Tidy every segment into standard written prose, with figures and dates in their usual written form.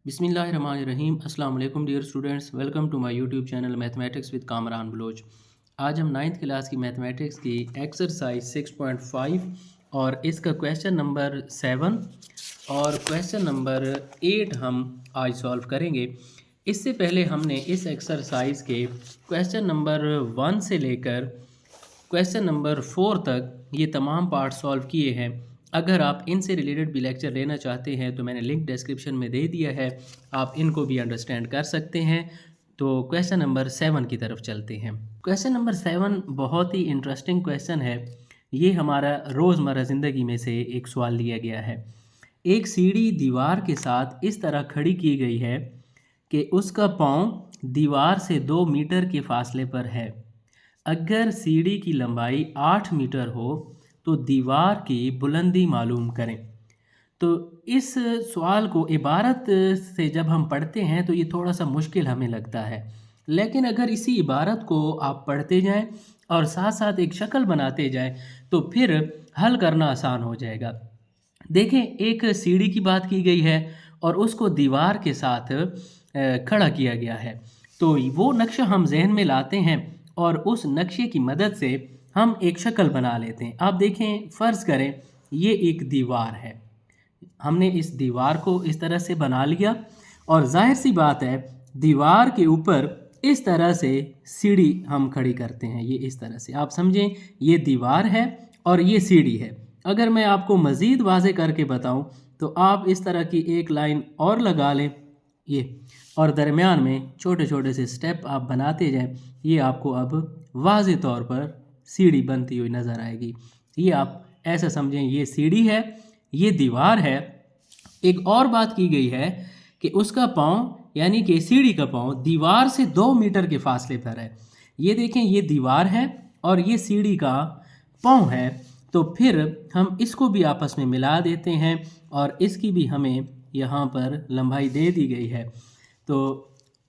बिस्मिल्लाहिर्रहमानिर्रहीम। अस्सलाम वालेकुम dear students, welcome to my YouTube channel mathematics with Kamran Baloch. आज हम नाइन्थ क्लास की मैथमेटिक्स की एक्सरसाइज 6.5 और इसका क्वेश्चन नंबर 7 और क्वेश्चन नंबर 8 हम आज सॉल्व करेंगे। इससे पहले हमने इस एक्सरसाइज के क्वेश्चन नंबर 1 से लेकर क्वेश्चन नंबर 4 तक ये तमाम पार्ट सॉल्व किए हैं। अगर आप इनसे रिलेटेड भी लेक्चर लेना चाहते हैं तो मैंने लिंक डिस्क्रिप्शन में दे दिया है, आप इनको भी अंडरस्टैंड कर सकते हैं। तो क्वेश्चन नंबर 7 की तरफ चलते हैं। क्वेश्चन नंबर 7 बहुत ही इंटरेस्टिंग क्वेश्चन है। ये हमारा रोज़मर्रा ज़िंदगी में से एक सवाल लिया गया है। एक सीढ़ी दीवार के साथ इस तरह खड़ी की गई है कि उसका पाँव दीवार से 2 मीटर के फासले पर है। अगर सीढ़ी की लंबाई 8 मीटर हो तो दीवार की बुलंदी मालूम करें। तो इस सवाल को इबारत से जब हम पढ़ते हैं तो ये थोड़ा सा मुश्किल हमें लगता है, लेकिन अगर इसी इबारत को आप पढ़ते जाएं और साथ साथ एक शक्ल बनाते जाएं तो फिर हल करना आसान हो जाएगा। देखें, एक सीढ़ी की बात की गई है और उसको दीवार के साथ खड़ा किया गया है। तो वो नक्शा हम जहन में लाते हैं और उस नक्शे की मदद से हम एक शक्ल बना लेते हैं। आप देखें, फ़र्ज़ करें ये एक दीवार है। हमने इस दीवार को इस तरह से बना लिया और जाहिर सी बात है दीवार के ऊपर इस तरह से सीढ़ी हम खड़ी करते हैं। ये इस तरह से आप समझें, ये दीवार है और ये सीढ़ी है। अगर मैं आपको मज़ीद वाज़े करके बताऊं तो आप इस तरह की एक लाइन और लगा लें ये, और दरमियान में छोटे छोटे से स्टेप आप बनाते जाएं। ये आपको अब वाज़े तौर पर सीढ़ी बनती हुई नज़र आएगी। ये आप ऐसा समझें, ये सीढ़ी है, ये दीवार है। एक और बात की गई है कि उसका पाँव यानी कि सीढ़ी का पाँव दीवार से 2 मीटर के फासले पर है। ये देखें, ये दीवार है और ये सीढ़ी का पाँव है। तो फिर हम इसको भी आपस में मिला देते हैं और इसकी भी हमें यहाँ पर लंबाई दे दी गई है। तो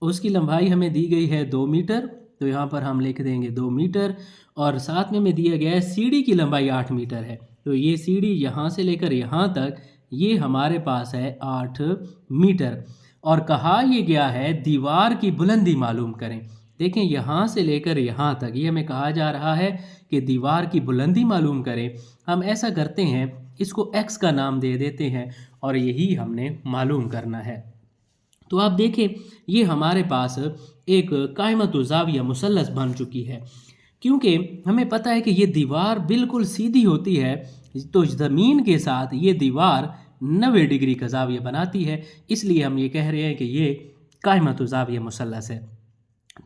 उसकी लंबाई हमें दी गई है 2 मीटर, तो यहाँ पर हम लिख देंगे 2 मीटर। और साथ में दिया गया है सीढ़ी की लंबाई 8 मीटर है। तो ये सीढ़ी यहाँ से लेकर यहाँ तक ये हमारे पास है 8 मीटर। और कहा ये गया है दीवार की बुलंदी मालूम करें। देखें, यहाँ से लेकर यहाँ तक ये हमें कहा जा रहा है कि दीवार की बुलंदी मालूम करें। हम ऐसा करते हैं, इसको x का नाम दे देते हैं और यही हमने मालूम करना है। तो आप देखें, ये हमारे पास एक कायमतु ज़ाविया मुसल्लस बन चुकी है। क्योंकि हमें पता है कि ये दीवार बिल्कुल सीधी होती है, तो ज़मीन के साथ ये दीवार 90 डिग्री का ज़ाविया बनाती है। इसलिए हम ये कह रहे हैं कि ये कायमतु ज़ाविया मुसल्लस है।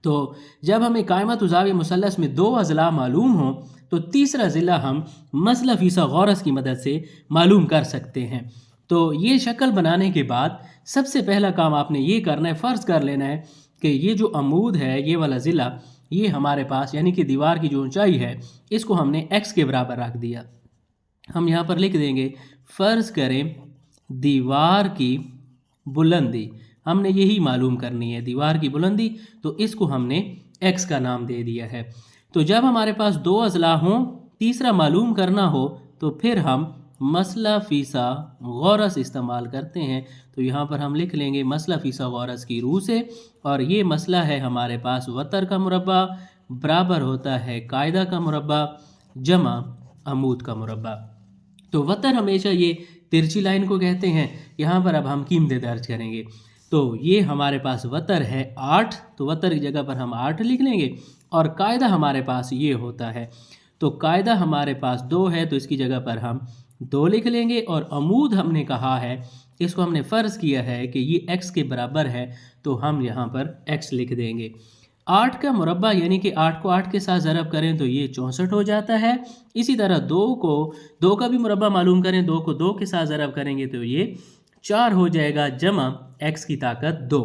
तो जब हमें कायमतु ज़ाविया मुसल्लस में 2 अज़ला मालूम हो तो तीसरा ज़िला हम मसला फ़ीसागोरस की मदद से मालूम कर सकते हैं। तो ये शक्ल बनाने के बाद सबसे पहला काम आपने ये करना है, फ़र्ज़ कर लेना है कि ये जो अमूद है, ये वाला ज़िला, ये हमारे पास यानी कि दीवार की जो ऊंचाई है इसको हमने x के बराबर रख दिया। हम यहाँ पर लिख देंगे, फ़र्ज़ करें दीवार की बुलंदी, हमने यही मालूम करनी है दीवार की बुलंदी, तो इसको हमने x का नाम दे दिया है। तो जब हमारे पास 2 अज़ला हों, तीसरा मालूम करना हो, तो फिर हम मसला फ़ीसागोरस इस्तेमाल करते हैं। तो यहाँ पर हम लिख लेंगे मसला फ़ीसागोरस की रूह से, और ये मसला है हमारे पास वतर का मुरब्बा बराबर होता है कायदा का मुरब्बा जमा अमूद का मुरब्बा। तो वतर हमेशा ये तिरछी लाइन को कहते हैं। यहाँ पर अब हम कीमतें दर्ज करेंगे। तो ये हमारे पास वतर है 8, तो वतर की जगह पर हम 8 लिख लेंगे। और कायदा हमारे पास ये होता है, तो कायदा हमारे पास 2 है, तो इसकी जगह पर हम 2 लिख लेंगे। और अमूद हमने कहा है, इसको हमने फ़र्ज़ किया है कि ये x के बराबर है, तो हम यहाँ पर x लिख देंगे। 8 का मुरब्बा यानी कि 8 को 8 के साथ ज़रब करें तो ये 64 हो जाता है। इसी तरह 2 का भी मुरब्बा मालूम करें, 2 को 2 के साथ ज़रब करेंगे तो ये 4 हो जाएगा, जमा x की ताकत 2।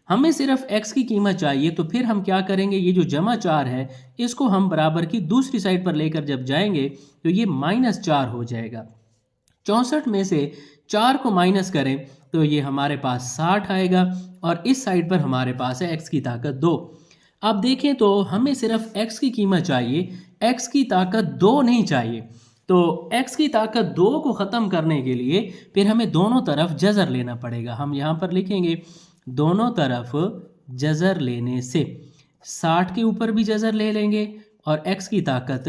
हमें सिर्फ x की कीमत चाहिए, तो फिर हम क्या करेंगे, ये जो जमा 4 है इसको हम बराबर की दूसरी साइड पर लेकर जब जाएंगे तो ये -4 हो जाएगा। 64 में से 4 को माइनस करें तो ये हमारे पास 60 आएगा, और इस साइड पर हमारे पास है x की ताकत 2। अब देखें तो हमें सिर्फ x की कीमत चाहिए, x की ताकत 2 नहीं चाहिए। तो x की ताकत 2 को ख़त्म करने के लिए फिर हमें दोनों तरफ जज़र लेना पड़ेगा। हम यहाँ पर लिखेंगे दोनों तरफ जज़र लेने से 60 के ऊपर भी जज़र ले लेंगे और x की ताकत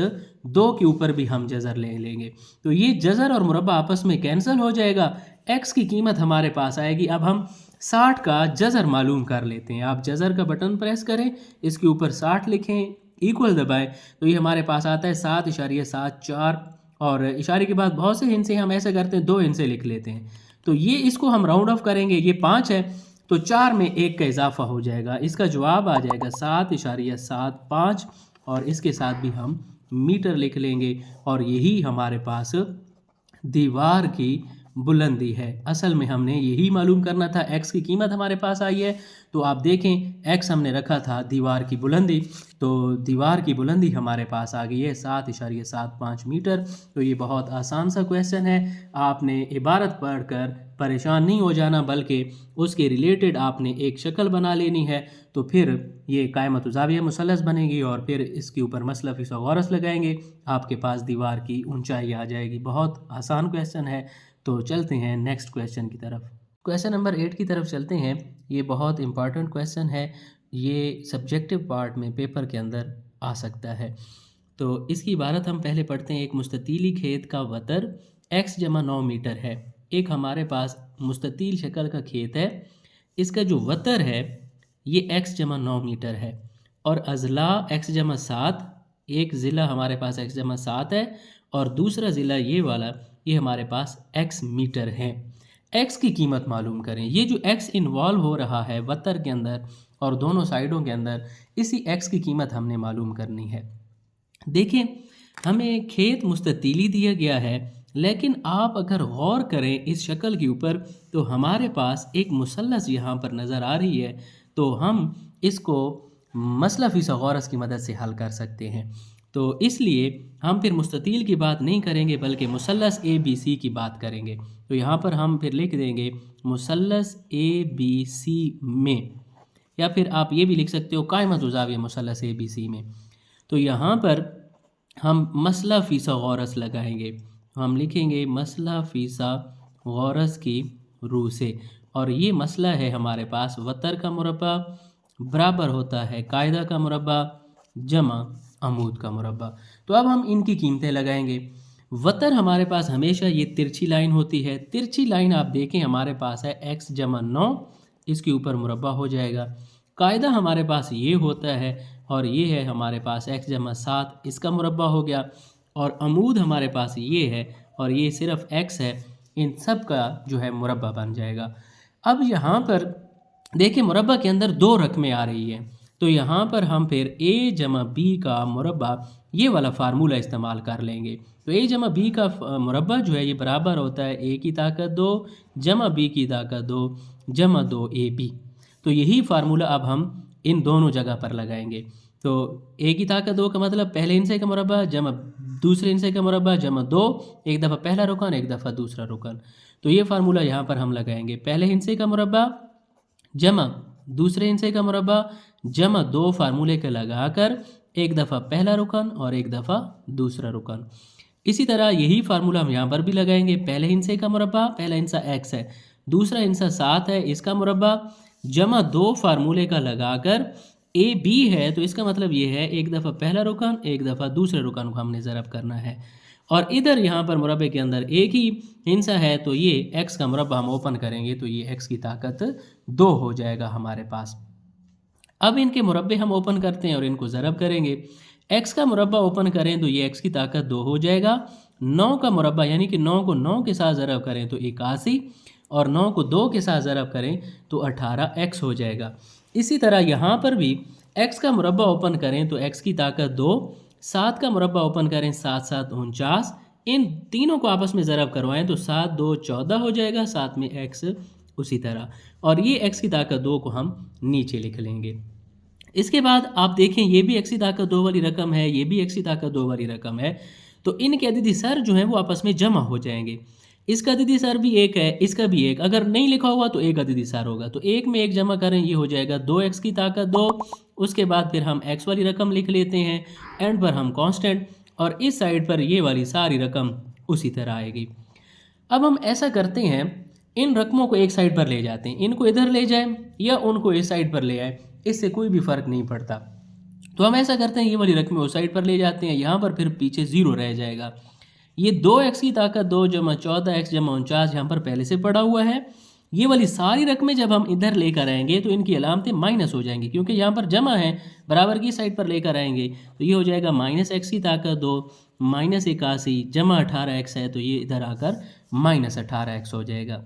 2 के ऊपर भी हम जज़र ले लेंगे। तो ये जज़र और मुरब्बा आपस में कैंसिल हो जाएगा, x की कीमत हमारे पास आएगी। अब हम 60 का जज़र मालूम कर लेते हैं। आप जज़र का बटन प्रेस करें, इसके ऊपर 60 लिखें, इक्वल दबाएं, तो ये हमारे पास आता है 7.74 और इशारे के बाद बहुत से हिस्से हम ऐसे करते हैं 2 हिस्से लिख लेते हैं। तो ये इसको हम राउंड ऑफ करेंगे, ये 5 है तो 4 में 1 का इजाफा हो जाएगा। इसका जवाब आ जाएगा 7.75 और इसके साथ भी हम मीटर लिख लेंगे और यही हमारे पास दीवार की बुलंदी है। असल में हमने यही मालूम करना था। x की कीमत हमारे पास आई है तो आप देखें x हमने रखा था दीवार की बुलंदी, तो दीवार की बुलंदी हमारे पास आ गई है 7.75 मीटर। तो ये बहुत आसान सा क्वेश्चन है। आपने इबारत पढ़कर परेशान नहीं हो जाना, बल्कि उसके रिलेटेड आपने एक शक्ल बना लेनी है। तो फिर ये कायमत ज़ाविया मुसल्लस बनेगी और फिर इसके ऊपर मसला फिसगौरस लगाएंगे, आपके पास दीवार की ऊंचाई आ जाएगी। बहुत आसान क्वेश्चन है। तो चलते हैं नेक्स्ट क्वेश्चन की तरफ। क्वेश्चन नंबर 8 की तरफ चलते हैं। ये बहुत इंपॉर्टेंट क्वेश्चन है, ये सब्जेक्टिव पार्ट में पेपर के अंदर आ सकता है। तो इसकी इबारत हम पहले पढ़ते हैं। एक मुस्ततीली खेत का वतर x जमा 9 मीटर है। एक हमारे पास मुस्ततील शक्ल का खेत है, इसका जो वतर है ये x जमा 9 मीटर है और अज़ला x जमा 7, एक ज़िला हमारे पास x जमा 7 है और दूसरा ज़िला ये वाला, ये हमारे पास x मीटर है। x की कीमत मालूम करें। ये जो x इन्वॉल्व हो रहा है वतर के अंदर और दोनों साइडों के अंदर, इसी x की कीमत हमने मालूम करनी है। देखिए हमें खेत मुस्ततीली दिया गया है, लेकिन आप अगर गौर करें इस शक्ल के ऊपर तो हमारे पास एक मुसल्लस यहाँ पर नज़र आ रही है। तो हम इसको मसला फिसगौरस की मदद से हल कर सकते हैं। तो इसलिए हम फिर मुस्ततील की बात नहीं करेंगे बल्कि मुसल्लस ABC की बात करेंगे। तो यहाँ पर हम फिर लिख देंगे मुसल्लस ABC में, या फिर आप ये भी लिख सकते हो कायमत ज़ाविया मुसल्लस ABC में। तो यहाँ पर हम मसला फिसगौरस लगाएंगे, हम लिखेंगे मसला फिसगौरस की रूह से, और ये मसला है हमारे पास वतर का मुरब्बा बराबर होता है कायदा का मुरब्बा जमा अमूद का मुरब्बा। तो अब हम इनकी कीमतें लगाएंगे। वतर हमारे पास हमेशा ये तिरछी लाइन होती है। तिरछी लाइन आप देखें हमारे पास है x जमा 9, इसके ऊपर मुरब्बा हो जाएगा। कायदा हमारे पास ये होता है और ये है हमारे पास x जमा 7, इसका मुरब्बा हो गया। और अमूद हमारे पास ये है और ये सिर्फ x है, इन सब का जो है मुरब्बा बन जाएगा। अब यहाँ पर देखिए मुरब्बा के अंदर 2 रकमें आ रही हैं, तो यहाँ पर हम फिर a जमा b का मुरब्बा ये वाला फार्मूला इस्तेमाल कर लेंगे। तो a जमा b का मुरब्बा जो है ये बराबर होता है a की ताकत 2 जमा b की ताकत 2 जमा 2ab। तो यही फार्मूला अब हम इन दोनों जगह पर लगाएंगे। तो a की ताकत 2 का मतलब पहले हिस्से का मुरब्बा जमा दूसरे हिस्से का मुरब्बा जमा 2, एक दफ़ा पहला रुकन एक दफ़ा दूसरा रुकन। तो ये फार्मूला यहाँ पर हम लगाएंगे, पहले हिस्से का मुरब्बा जमा दूसरे हिस्से का मुरब्बा जमा 2 फार्मूले के लगाकर एक दफ़ा पहला रुकन और एक दफ़ा दूसरा रुकन। इसी तरह यही फार्मूला हम यहाँ पर भी लगाएंगे। पहले हिस्से का मुरब्बा, पहला हिस्सा x है, दूसरा हिस्सा 7 है, इसका मुरब्बा जमा 2 फार्मूले का लगाकर AB है, तो इसका मतलब ये है एक दफ़ा पहला रुकन एक दफ़ा दूसरे रुकन को हमने ज़रब करना है। और इधर यहाँ पर मुरब्बे के अंदर एक ही हिस्सा है, तो ये x का मुरब्बा हम ओपन करेंगे तो ये x की ताकत 2 हो जाएगा हमारे पास। अब इनके मुरब्बे हम ओपन करते हैं और इनको ज़रब करेंगे। x का मुरब्बा ओपन करें तो ये x की ताकत 2 हो जाएगा। 9 का मुरब्बा यानी कि 9 को 9 के साथ ज़रब करें तो 81 और 9 को 2 के साथ ज़रब करें तो 18x हो जाएगा। इसी तरह यहाँ पर भी x का मुरब्बा ओपन करें तो x की ताकत 2, 7 का मुरब्बा ओपन करें 7 7 49, इन तीनों को आपस में ज़रब करवाएं तो 7 2 14 हो जाएगा, साथ में x उसी तरह, और ये x की ताकत 2 को हम नीचे लिख लेंगे। इसके बाद आप देखें ये भी x की ताकत 2 वाली रकम है, ये भी x की ताकत 2 वाली रकम है, तो इनके अददी सर जो है वो आपस में जमा हो जाएंगे। इसका अददी सर भी 1 है, इसका भी 1, अगर नहीं लिखा हुआ तो एक अददी सर होगा, तो 1 में 1 जमा करें ये हो जाएगा 2x की ताकत 2। उसके बाद फिर हम x वाली रकम लिख लेते हैं, एंड पर हम कांस्टेंट और इस साइड पर ये वाली सारी रकम उसी तरह आएगी। अब हम ऐसा करते हैं, इन रकमों को एक साइड पर ले जाते हैं, इनको इधर ले जाएं या उनको इस साइड पर ले आए, इससे कोई भी फ़र्क नहीं पड़ता। तो हम ऐसा करते हैं, ये वाली रकमें उस साइड पर ले जाते हैं, यहाँ पर फिर पीछे 0 रह जाएगा। ये 2x की ताकत 2 जमा 14x जमा 49 यहाँ पर पहले से पड़ा हुआ है। ये वाली सारी रकमें जब हम इधर लेकर आएंगे तो इनकी अलामतें माइनस हो जाएंगी, क्योंकि यहाँ पर जमा है, बराबर की साइड पर लेकर आएंगे तो ये हो जाएगा -x की ताकत 2 -81 जमा 18x है, तो ये इधर आकर -18x हो जाएगा।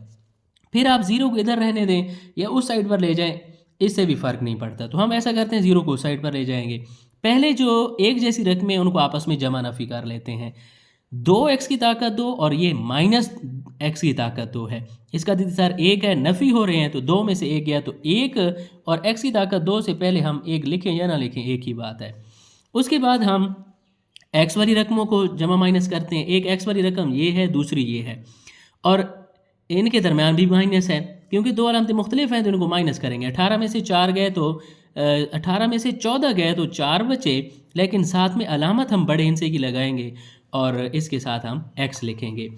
फिर आप 0 को इधर रहने दें या उस साइड पर ले जाएं, इससे भी फ़र्क नहीं पड़ता। तो हम ऐसा करते हैं, 0 को उस साइड पर ले जाएंगे, पहले जो एक जैसी रकमें उनको आपस में जमा नफ़ी कर लेते हैं। 2x की ताकत 2 और ये -x की ताकत 2 है, इसका सर 1 है, नफ़ी हो रहे हैं तो 2 में से 1 गया तो 1, और x की ताकत 2 से पहले हम 1 लिखें या ना लिखें एक ही बात है। उसके बाद हम x वाली रकमों को जमा माइनस करते हैं, एक x वाली रकम ये है, दूसरी ये है, और इनके दरमियान भी माइनस है, क्योंकि दो अलामतें मुख्तलिफ हैं तो इनको माइनस करेंगे। 18 में से 4 गए तो 18 में से 14 गए तो 4 बचे, लेकिन साथ में अलामत हम बड़े हिस्से की लगाएंगे और इसके साथ हम x लिखेंगे।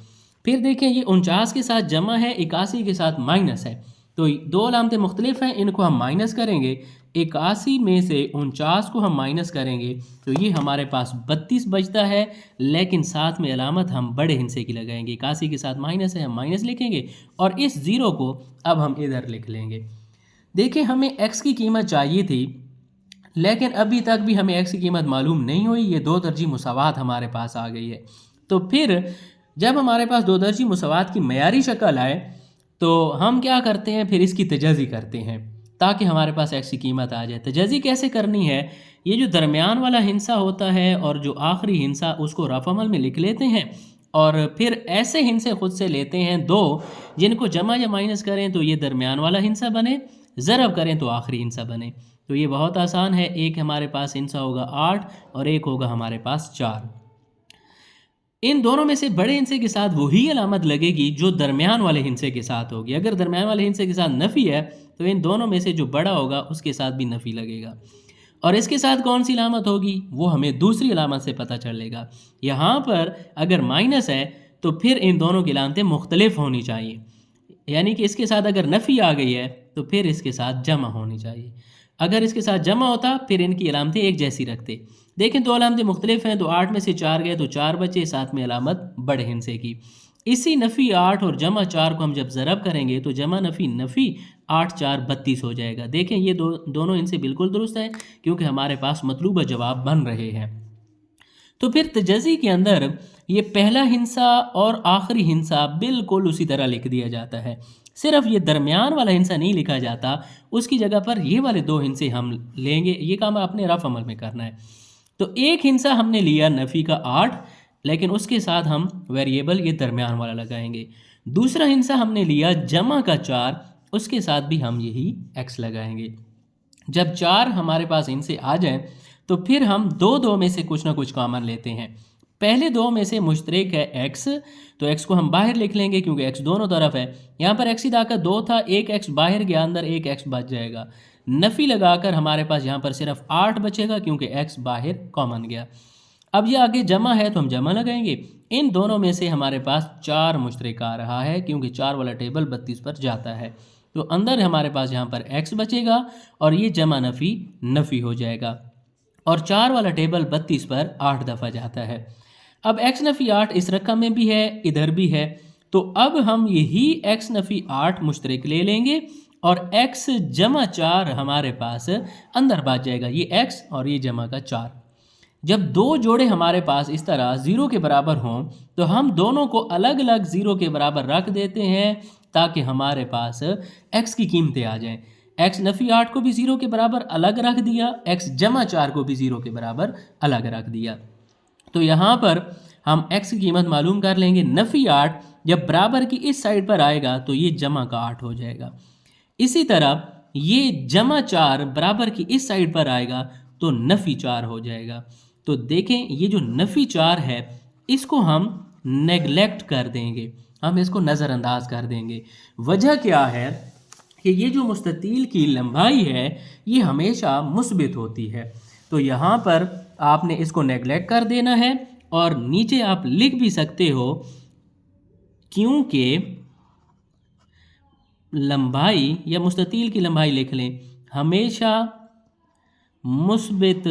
फिर देखें, ये 49 के साथ जमा है, 81 के साथ माइनस है, तो दो अलामतें मुख्तलिफ हैं, इनको हम माइनस करेंगे। 81 में से 49 को हम माइनस करेंगे तो ये हमारे पास 32 बचता है, लेकिन साथ में अलामत हम बड़े हिस्से की लगाएंगे। 81 के साथ माइनस है, हम माइनस लिखेंगे और इस 0 को अब हम इधर लिख लेंगे। देखें, हमें x की कीमत चाहिए थी, लेकिन अभी तक भी हमें x की कीमत मालूम नहीं हुई। ये 2 दर्जी मुसावात हमारे पास आ गई है। तो फिर जब हमारे पास 2 दर्जी मुसावात की मयारी शक्ल आए तो हम क्या करते हैं, फिर इसकी तजाज़ी करते हैं ताकि हमारे पास x की कीमत आ जाए। तजाज़ी कैसे करनी है, ये जो दरमियान वाला हिस्सा होता है और जो आखिरी हिस्सा, उसको रफ़ अमल में लिख लेते हैं और फिर ऐसे हिस्से खुद से लेते हैं 2 जिनको जमा या माइनस करें तो ये दरमियान वाला हिस्सा बने, ज़रब करें तो आखिरी हिस्सा बने। तो ये बहुत आसान है, एक हमारे पास हिस्सा होगा 8 और एक होगा हमारे पास 4। इन दोनों में से बड़े हिस्से के साथ वही अलामत लगेगी जो दरमियान वाले हिस्से के साथ होगी। अगर दरमियान वाले हिस्से के साथ नफ़ी है तो इन दोनों में से जो बड़ा होगा उसके साथ भी नफ़ी लगेगा, और इसके साथ कौन सी अलामत होगी वो हमें दूसरी अलामत से पता चलेगा। यहाँ पर अगर माइनस है तो फिर इन दोनों की अलामतें मुख्तलिफ होनी चाहिए, यानी कि इसके साथ अगर नफ़ी आ गई है तो फिर इसके साथ जमा होनी चाहिए। अगर इसके साथ जमा होता फिर इनकी अलामतें एक जैसी रखते। देखें, 2 अलामतें मुख्तलिफ हैं तो 8 में से 4 गए तो 4 बचे, साथ में अलामत बड़े हिस्से की। इसी नफ़ी 8 और जमा 4 को हम जब ज़रब करेंगे तो जमा नफ़ी 8 4 32 हो जाएगा। देखें, ये दोनों इनसे बिल्कुल दुरुस्त है क्योंकि हमारे पास मतलूबा जवाब बन रहे हैं। तो फिर तजाज़ी के अंदर ये पहला हिस्सा और आखिरी हिस्सा बिल्कुल उसी तरह लिख दिया जाता है, सिर्फ ये दरमियान वाला हिस्सा नहीं लिखा जाता, उसकी जगह पर ये वाले 2 हिस्से हम लेंगे। ये काम अपने रफ़ अमल में करना है। तो एक हिस्सा हमने लिया नफ़ी का 8, लेकिन उसके साथ हम वेरिएबल ये दरमियान वाला लगाएंगे। दूसरा हिस्सा हमने लिया जमा का 4, उसके साथ भी हम यही x लगाएंगे। जब 4 हमारे पास इनसे आ जाए तो फिर हम 2 में से कुछ ना कुछ कॉमन लेते हैं। पहले 2 में से मुश्तरक है x, तो x को हम बाहर लिख लेंगे क्योंकि x दोनों तरफ है। यहाँ पर x की ताकत 2 था, एक x बाहर गया, अंदर एक x बच जाएगा। नफ़ी लगाकर हमारे पास यहाँ पर सिर्फ 8 बचेगा क्योंकि x बाहर कॉमन गया। अब ये आगे जमा है तो हम जमा लगाएंगे। इन दोनों में से हमारे पास 4 मुश्तरक आ रहा है क्योंकि 4 वाला टेबल 32 पर जाता है, तो अंदर हमारे पास यहाँ पर x बचेगा और ये जमा नफ़ी हो जाएगा, और 4 वाला टेबल 32 पर 8 दफ़ा जाता है। अब x नफ़ी 8 इस रकम में भी है, इधर भी है, तो अब हम यही x नफ़ी 8 मुश्तरक ले लेंगे और x जमा 4 हमारे पास अंदर बच जाएगा, ये x और ये जमा का 4। जब 2 जोड़े हमारे पास इस तरह 0 के बराबर हों तो हम दोनों को अलग अलग 0 के बराबर रख देते हैं ताकि हमारे पास x की कीमतें आ जाएं। x नफ़ी 8 को भी 0 के बराबर अलग रख दिया, x जमा 4 को भी 0 के बराबर अलग रख दिया। तो यहाँ पर हम x की कीमत मालूम कर लेंगे। नफ़ी 8 जब बराबर की इस साइड पर आएगा तो ये जमा का 8 हो जाएगा। इसी तरह ये जमा 4 बराबर की इस साइड पर आएगा तो नफ़ी 4 हो जाएगा। तो देखें, ये जो नफ़ी 4 है इसको हम नेगलेक्ट कर देंगे, हम इसको नज़रअंदाज कर देंगे। वजह क्या है कि ये जो मुस्ततील की लंबाई है ये हमेशा मुस्बित होती है, तो यहाँ पर आपने इसको नेगलेक्ट कर देना है और नीचे आप लिख भी सकते हो क्योंकि लंबाई या मुस्ततील की लंबाई लिख लें हमेशा मुस्बित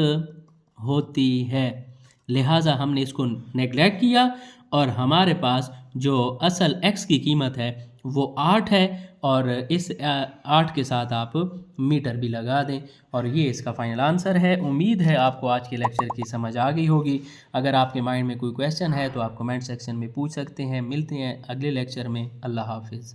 होती है, लिहाजा हमने इसको नेगलेक्ट किया और हमारे पास जो असल x की कीमत है वो 8 है और इस 8 के साथ आप मीटर भी लगा दें और ये इसका फाइनल आंसर है। उम्मीद है आपको आज के लेक्चर की समझ आ गई होगी। अगर आपके माइंड में कोई क्वेश्चन है तो आप कमेंट सेक्शन में पूछ सकते हैं। मिलते हैं अगले लेक्चर में। अल्लाह हाफिज़।